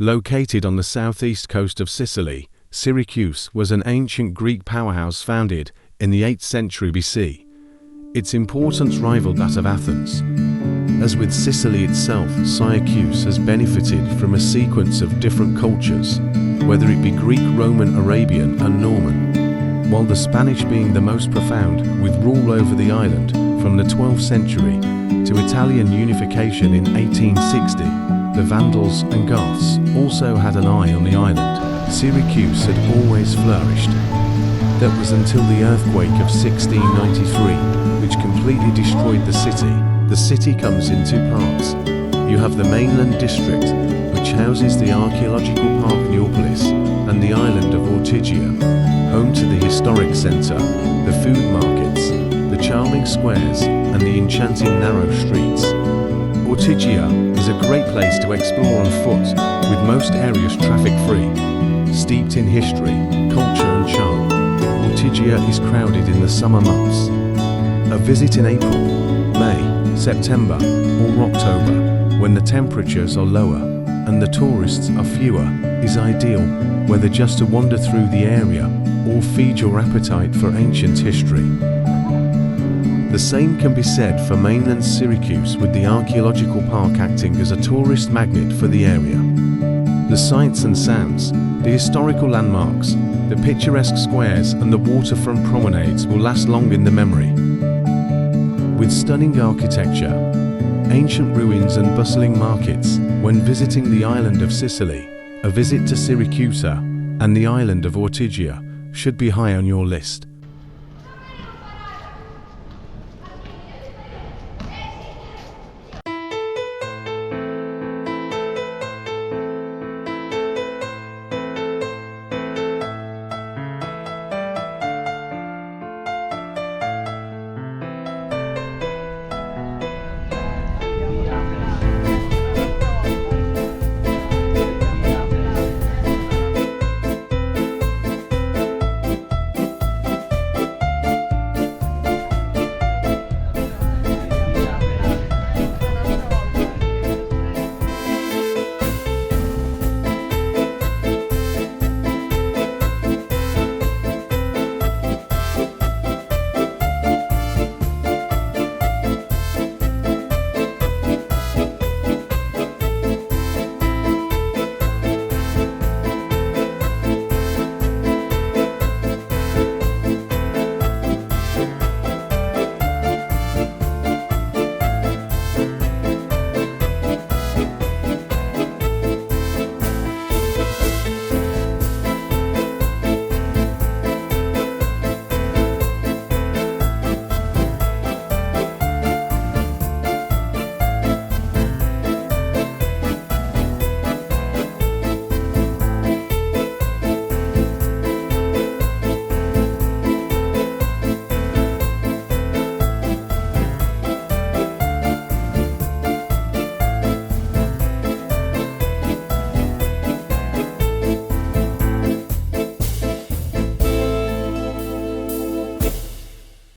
Located on the southeast coast of Sicily, Syracuse was an ancient Greek powerhouse founded in the 8th century BC. Its importance rivaled that of Athens. As with Sicily itself, Syracuse has benefited from a sequence of different cultures, whether it be Greek, Roman, Arabian, and Norman, while the Spanish being the most profound, with rule over the island from the 12th century to Italian unification in 1860. The Vandals and Goths also had an eye on the island. Syracuse had always flourished. That was until the earthquake of 1693, which completely destroyed the city. The city comes in two parts. You have the mainland district, which houses the Archaeological Park Neapolis and the island of Ortigia, home to the historic centre, the food markets, the charming squares, and the enchanting narrow streets. Ortigia is a great place to explore on foot, with most areas traffic-free. Steeped in history, culture and charm, Ortigia is crowded in the summer months. A visit in April, May, September or October, when the temperatures are lower and the tourists are fewer, is ideal, whether just to wander through the area or feed your appetite for ancient history. The same can be said for mainland Syracuse, with the Archaeological Park acting as a tourist magnet for the area. The sights and sounds, the historical landmarks, the picturesque squares and the waterfront promenades will last long in the memory. With stunning architecture, ancient ruins and bustling markets, when visiting the island of Sicily, a visit to Syracuse and the island of Ortigia should be high on your list.